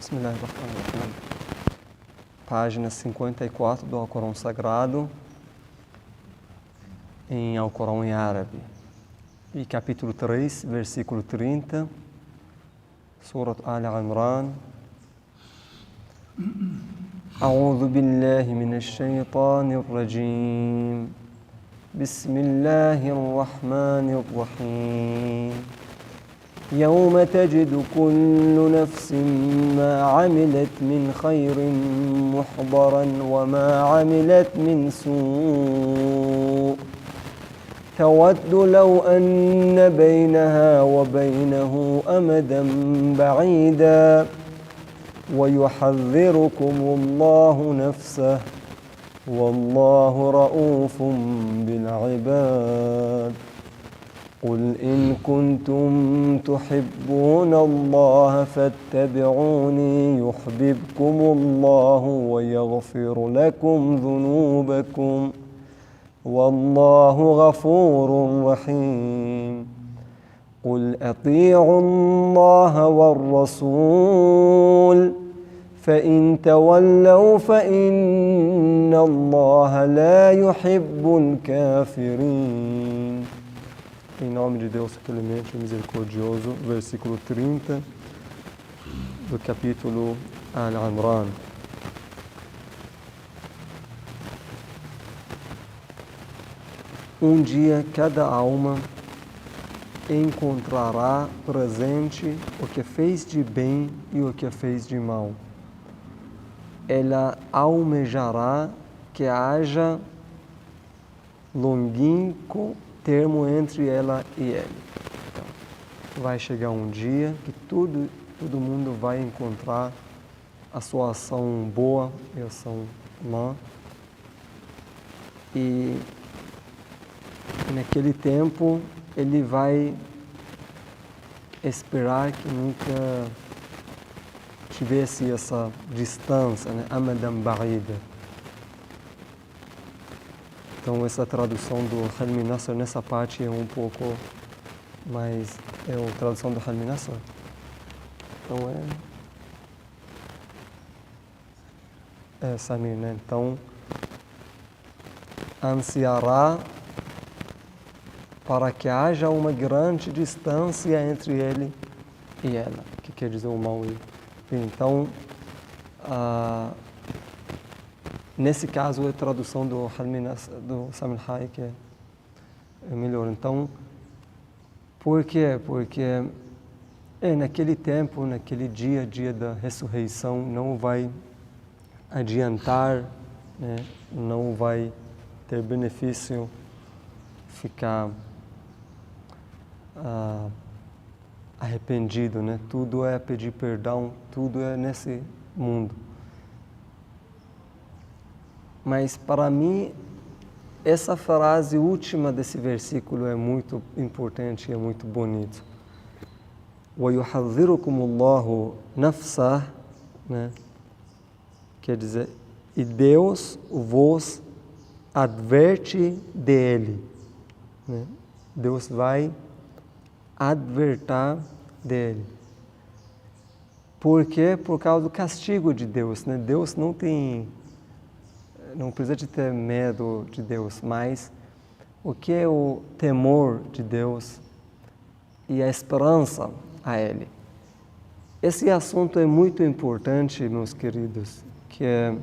Bismillahirrahmanirrahim. Página 54 do Alcorão Sagrado, em Alcorão em árabe. E capítulo 3, versículo 30, Surat Al-Imran. أعوذ بالله من الشيطان الرجيم بسم الله الرحمن الرحيم يوم تجد كل نفس ما عملت من خير محضرا وما عملت من سوء تود لو أن بينها وبينه أمدا بعيدا ويحذركم الله نفسه والله رؤوف بالعباد قل إن كنتم تحبون الله فاتبعوني يحببكم الله ويغفر لكم ذنوبكم والله غفور رحيم قل أطيعوا الله والرسول فإن تولوا فإن الله لا يحب الكافرين. Em nome de Deus, clemente e misericordioso, versículo 30 do capítulo Al-Imran. Um dia cada alma encontrará presente o que fez de bem e o que fez de mal. Ela almejará que haja longínquo termo entre ela e ele. Então, vai chegar um dia que todo mundo vai encontrar a sua ação boa e a ação má. E naquele tempo ele vai esperar que nunca tivesse essa distância, né? Amadan ba'ida. Então essa tradução do Hilmi Nasr nessa parte é um pouco mais... é a tradução do Hilmi Nasr. Então Samir, né? Então ansiará para que haja uma grande distância entre ele e ela, que quer dizer o mal e o bem. Então, nesse caso, a tradução do Samir Hai, que é melhor. Então, por quê? Porque naquele tempo, naquele dia da ressurreição, não vai adiantar, né? Não vai ter benefício ficar arrependido, né? Tudo é pedir perdão, tudo é nesse mundo. Mas para mim, essa frase última desse versículo é muito importante e é muito bonito. وَيُحَذِّرُكُمُ اللَّهُ نَفْسَهُ, né? Quer dizer, e Deus vos adverte dele, né? Deus vai advertir dele. Por quê? Por causa do castigo de Deus, né? Deus não precisa de ter medo de Deus, mas o que é o temor de Deus e a esperança a Ele? Esse assunto é muito importante, meus queridos, que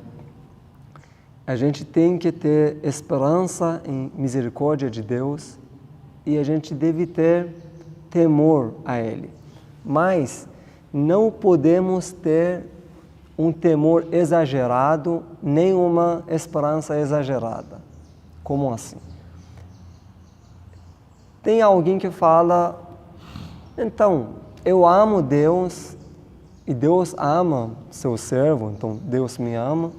a gente tem que ter esperança em misericórdia de Deus e a gente deve ter temor a Ele. Mas não podemos ter um temor exagerado, nem uma esperança exagerada. Como assim? Tem alguém que fala, então, eu amo Deus e Deus ama seu servo, então Deus me ama.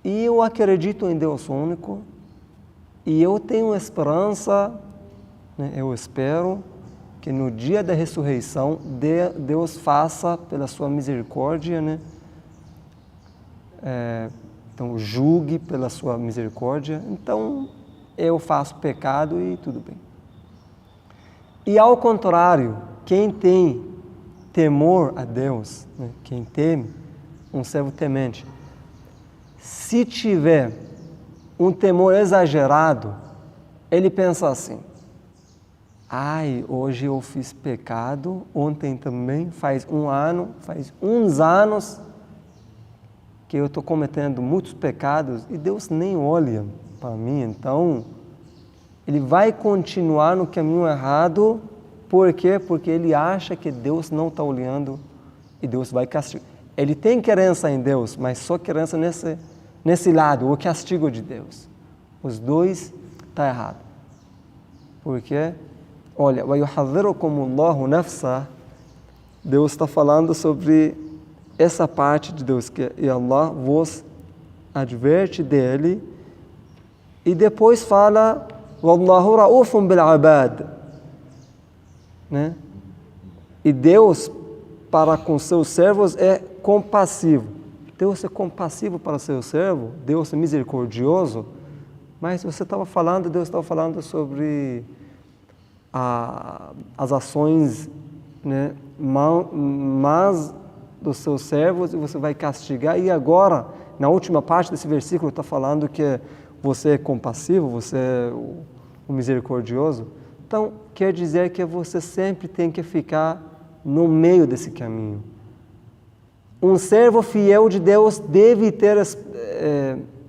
E eu acredito em Deus único e eu tenho esperança, né? Eu espero que no dia da ressurreição Deus faça pela sua misericórdia, né? Então julgue pela sua misericórdia. Então eu faço pecado e tudo bem. E ao contrário, quem tem temor a Deus, né? Quem teme, um servo temente. Se tiver um temor exagerado, ele pensa assim: ai, hoje eu fiz pecado, ontem também, faz uns anos que eu estou cometendo muitos pecados e Deus nem olha para mim, então ele vai continuar no caminho errado. Por quê? Porque ele acha que Deus não está olhando e Deus vai castigar. Ele tem crença em Deus, mas só crença nesse lado, o castigo de Deus. Os dois estão errados. Por quê? Olha, وَيُحَذِّرُكُمُ nafsa, Deus está falando sobre essa parte de Deus, que e Allah vos adverte dele, e depois fala وَاللَّهُ رَؤُوفٌ بِالْعِبَادِ, né? E Deus, para com seus servos, é compassivo. Deus é compassivo para seu servo, Deus é misericordioso, mas Deus estava falando sobre as ações, né, más dos seus servos, e você vai castigar. E agora, na última parte desse versículo, está falando que você é compassivo, você é o misericordioso. Então, quer dizer que você sempre tem que ficar no meio desse caminho. Um servo fiel de Deus deve ter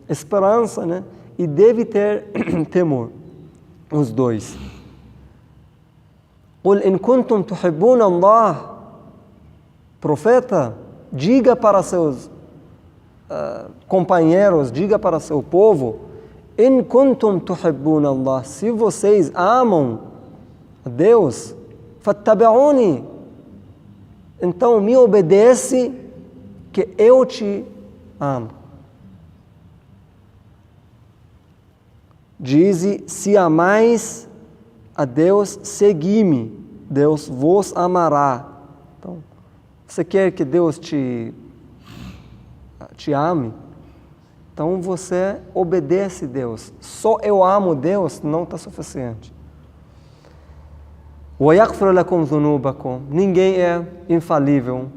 esperança, né? E deve ter temor. Os dois. قُلْ إِنْ كُنْتُمْ تُحِبُّونَ اللَّهَ. Profeta, diga para seus companheiros, diga para seu povo: إِنْ كُنْتُمْ تُحِبُّونَ اللَّهَ. Se vocês amam a Deus, فَاتَّبِعُونِي. Então me obedece, que eu te amo. Diz: se amais a Deus, segui-me, Deus vos amará. Então, você quer que Deus te ame? Então você obedece a Deus. Só eu amo Deus não está suficiente. وَيَغْفِرْ لَكُمْ ذُنُوبَكُمْ. Ninguém é infalível.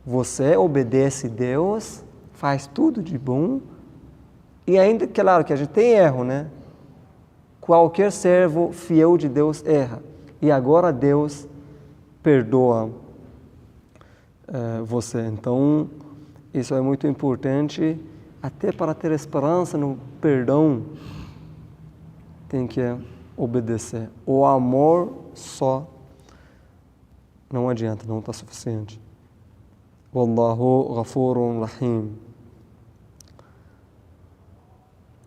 Você obedece a Deus, faz tudo de bom, e ainda, claro que a gente tem erro, né? Qualquer servo fiel de Deus erra. E agora Deus perdoa você. Então, isso é muito importante, até para ter esperança no perdão, tem que obedecer. O amor só não adianta, não está suficiente. Wallahu ghafurun rahim.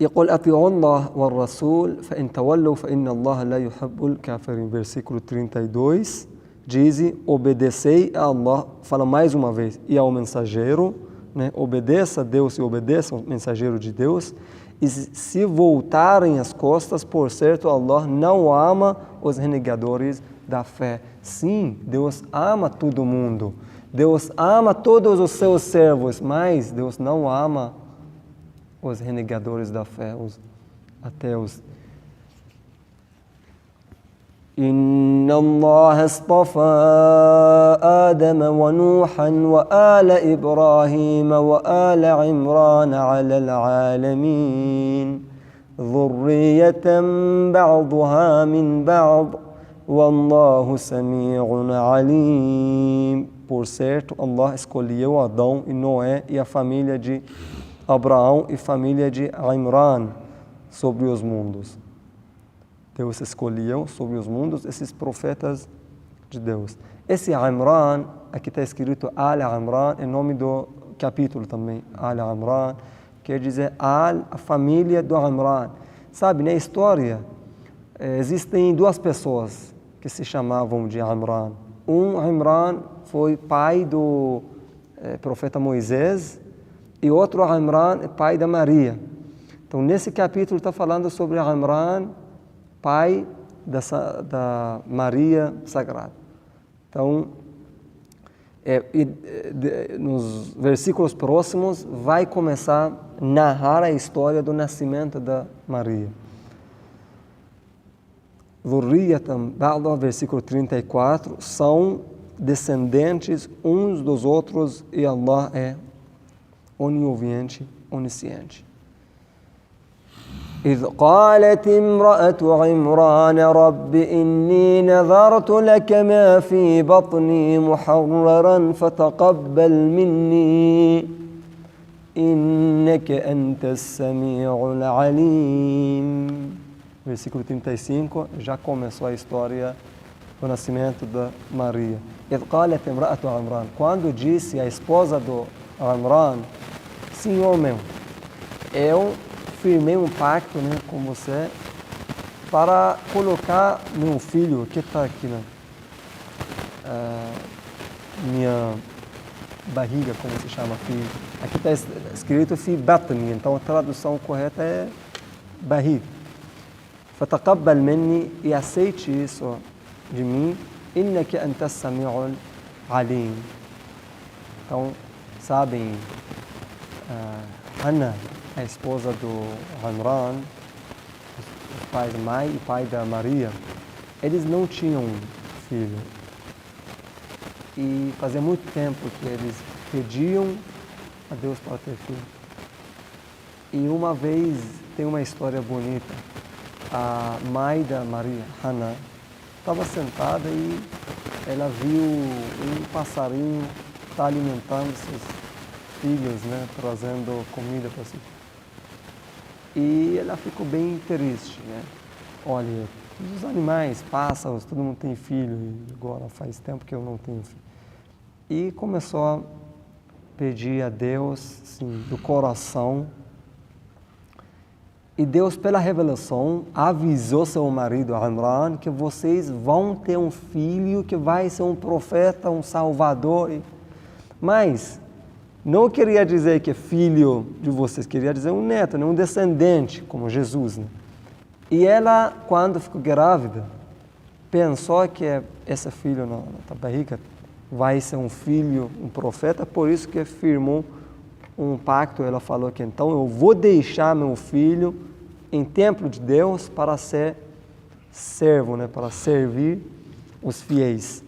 يقول أطيعوا الله والرسول فإن تولوا فإن الله لا يحب الكافرين. Versículo 32 diz: obedecei a Allah, fala mais uma vez, e ao mensageiro, né? Obedeça a Deus e obedeça ao mensageiro de Deus, e se voltarem as costas, por certo Allah não ama os renegadores da fé. Sim, Deus ama todo mundo, Deus ama todos os seus servos, mas Deus não ama os renegadores da fé, os ateus. إن الله اصطفى آدم ونوحا وآل إبراهيم وآل عمران على العالمين ذرية بعضها من بعض والله سميع عليم. Por certo, Allah escolheu Adão e Noé e a família de Abraão e família de Imran sobre os mundos. Deus escolheu sobre os mundos esses profetas de Deus. Esse Imran, aqui está escrito Al-Imran, é nome do capítulo também. Al-Imran quer dizer a família do Imran. Sabe, na história, existem duas pessoas que se chamavam de Imran. Um Imran foi pai do profeta Moisés, e outro Imran é pai da Maria. Então, nesse capítulo está falando sobre Imran, pai da Maria Sagrada. Então, nos versículos próximos, vai começar a narrar a história do nascimento da Maria. Versículo 34, são descendentes uns dos outros e Allah é oniouviente, onisciente. إذ قالت امرأة عمران رب إني نذرت لك ما في بطني محررا فتقبل مني إنك أنت السميع العليم. Versículo 35, já começou a história do nascimento da Maria. إذ قالت امرأة عمران, quando disse a esposa do Imran, Senhor meu, eu firmei um pacto, né, com você para colocar meu filho, que está aqui na minha barriga, como se chama, filho. Aqui está escrito fi batni, então a tradução correta é barriga. Fataqabbal minni, e aceite isso de mim, innaka anta as-sami'ul alim. Então, sabem, Hannah, a esposa do Imran, os pais da mãe e pai da Maria, eles não tinham filho. E fazia muito tempo que eles pediam a Deus para ter filho. E uma vez, tem uma história bonita, a mãe da Maria, Hannah, estava sentada e ela viu um passarinho tá alimentando seus filhos, né, trazendo comida para si. E ela ficou bem triste, né? Olha, os animais, pássaros, todo mundo tem filho, e agora faz tempo que eu não tenho filho. E começou a pedir a Deus, assim, do coração. E Deus, pela revelação, avisou seu marido, Imran, que vocês vão ter um filho que vai ser um profeta, um salvador. Mas não queria dizer que é filho de vocês, queria dizer um neto, né? Um descendente, como Jesus. Né? E ela, quando ficou grávida, pensou que esse filho na barriga vai ser um filho, um profeta, por isso que firmou um pacto. Ela falou que então eu vou deixar meu filho em templo de Deus para ser servo, né? Para servir os fiéis.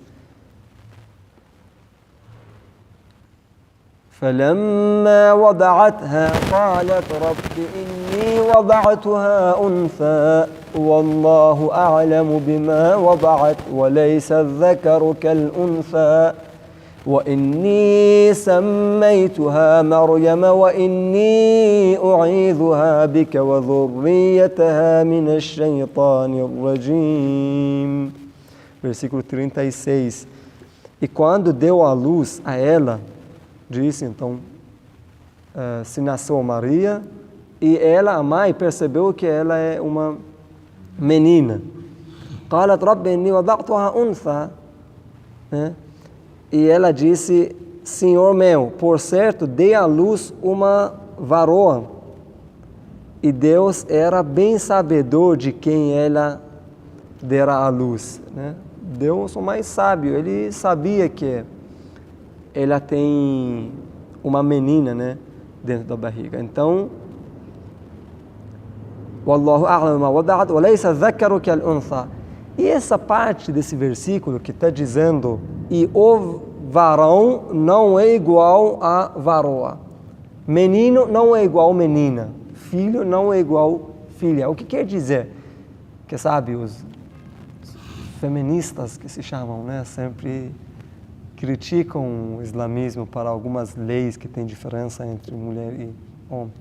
فلما وضعتها قالت رب إني وضعتها أنثى والله أعلم بما وضعت وليس الذكر كالأنثى وإني سميتها مريم وإني أعيذها بك وذريتها من الشيطان الرجيم. Versículo 36. E quando deu à luz a ela, disse, então, se nasceu Maria, e ela, a mãe, percebeu que ela é uma menina. قالت رب إني وضعتها أنثى, né? E ela disse, Senhor meu, por certo, dei à luz uma varoa. E Deus era bem sabedor de quem ela dera à luz, né? Deus, o mais sábio, ele sabia que ela tem uma menina, né, dentro da barriga. Então, Wallahu a'lam ma wada'at wa laysa dhakaru kal untha. E essa parte desse versículo que está dizendo, e o varão não é igual a varoa. Menino não é igual menina. Filho não é igual filha. O que quer dizer? Que sabe, os feministas que se chamam, né, sempre criticam o islamismo para algumas leis que têm diferença entre mulher e homem.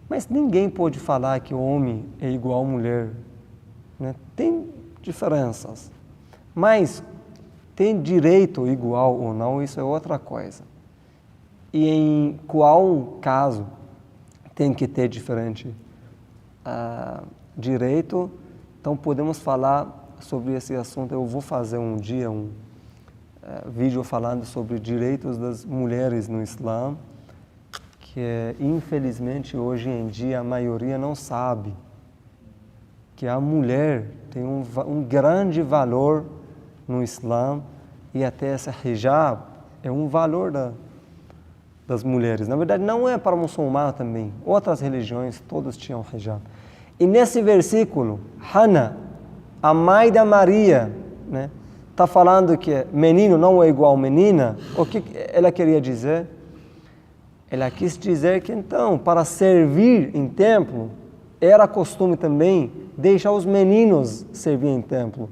Mas ninguém pode falar que o homem é igual à mulher, né? Tem diferenças. Mas tem direito igual ou não, isso é outra coisa. E em qual caso tem que ter diferente direito? Então podemos falar sobre esse assunto. Eu vou fazer um dia vídeo falando sobre direitos das mulheres no Islã, que infelizmente hoje em dia a maioria não sabe que a mulher tem um grande valor no Islã, e até esse hijab é um valor das mulheres. Na verdade não é para muçulmano também, outras religiões todos tinham hijab. E nesse versículo, Hannah, a mãe da Maria, né, Está falando que menino não é igual menina? O que ela queria dizer? Ela quis dizer que então, para servir em templo, era costume também deixar os meninos servir em templo.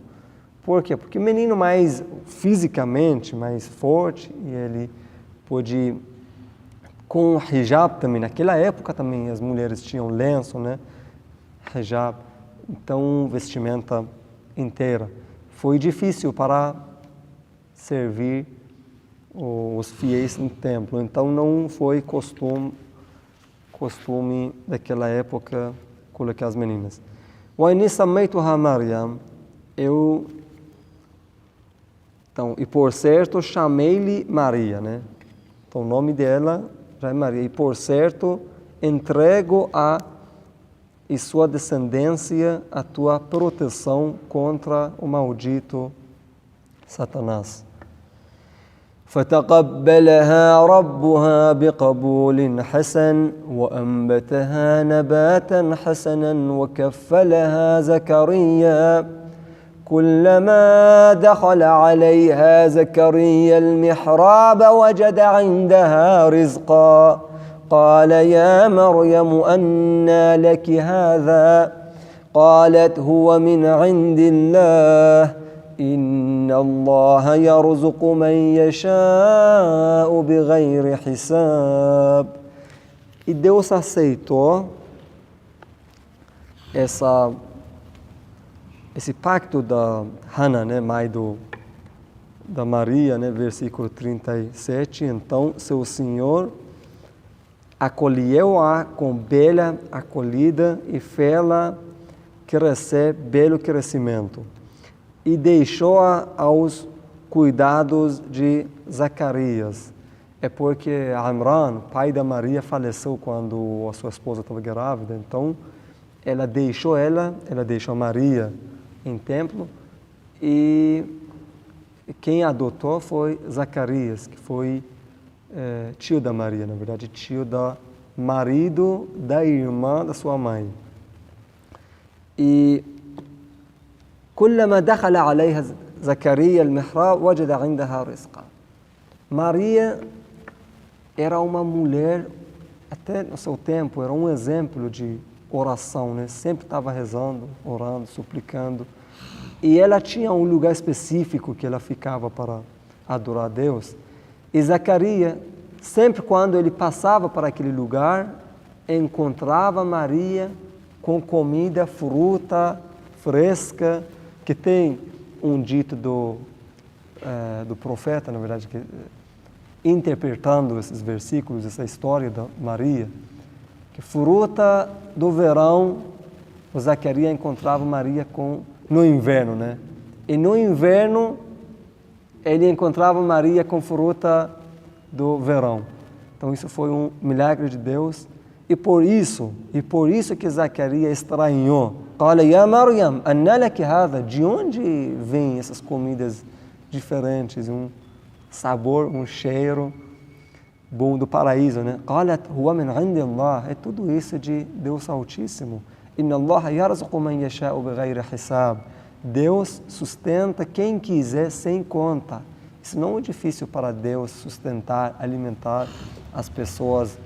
Por quê? Porque o menino mais fisicamente, mais forte, e ele pôde, com hijab também, naquela época também as mulheres tinham lenço, né? Hijab, então vestimenta inteira. Foi difícil para servir os fiéis no templo, então não foi costume daquela época colocar as meninas. وَإِنِّي سَمَّيْتُهَا مَرْيَمَ Então, e por certo chamei-lhe Maria, né? Então o nome dela já é Maria. E por certo entrego e sua descendência a tua proteção contra o maldito Satanás. فتقبلها ربها بقبول حسن وأنبتها نباتا حسنا وكفلها زكريا كلما دخل عليها زكريا المحراب وجد عندها رزقا قال يا مريم أنى لك هذا قالت هو من عند الله إن الله يرزق من يشاء بغير حساب. E Deus aceitou esse pacto da Hannah, né, mãe da Maria, né, versículo 37. Então, seu Senhor acolheu-a com bela acolhida e fê-la crescer belo crescimento. E deixou-a aos cuidados de Zacarias. É porque Amran, pai da Maria, faleceu quando a sua esposa estava grávida. Então, ela deixou a Maria em templo, e quem adotou foi Zacarias, que foi tio da Maria, na verdade, tio do marido da irmã da sua mãe. E كلما دخل عليها زكريا المحراب وجد عندها رزقا. Maria era uma mulher, até no seu tempo, era um exemplo de oração, né? Sempre estava rezando, orando, suplicando. E ela tinha um lugar específico que ela ficava para adorar a Deus. E Zacarias, sempre quando ele passava para aquele lugar, encontrava Maria com comida, fruta fresca, que tem um dito do profeta, na verdade, que, interpretando esses versículos, essa história da Maria, que fruta do verão, o Zacarias encontrava Maria no inverno, né? E no inverno, ele encontrava Maria com fruta do verão. Então, isso foi um milagre de Deus. E por isso que Zacarias estranhou. Fala, Ya Maryam, anna laki hadha? De onde vêm essas comidas diferentes? Um sabor, um cheiro bom do paraíso, né? Qalat huwa min 'indi Allah. É tudo isso de Deus Altíssimo. Inna Allah yarzuqu man yasha'u bighayri hisab. Deus sustenta quem quiser sem conta. Isso não é difícil para Deus sustentar, alimentar as pessoas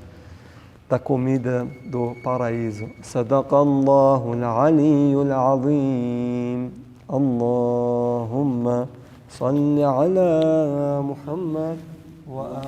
da comida do paraíso. Sadaqallahu al-aliyyul azim. Allahumma salli ala Muhammad wa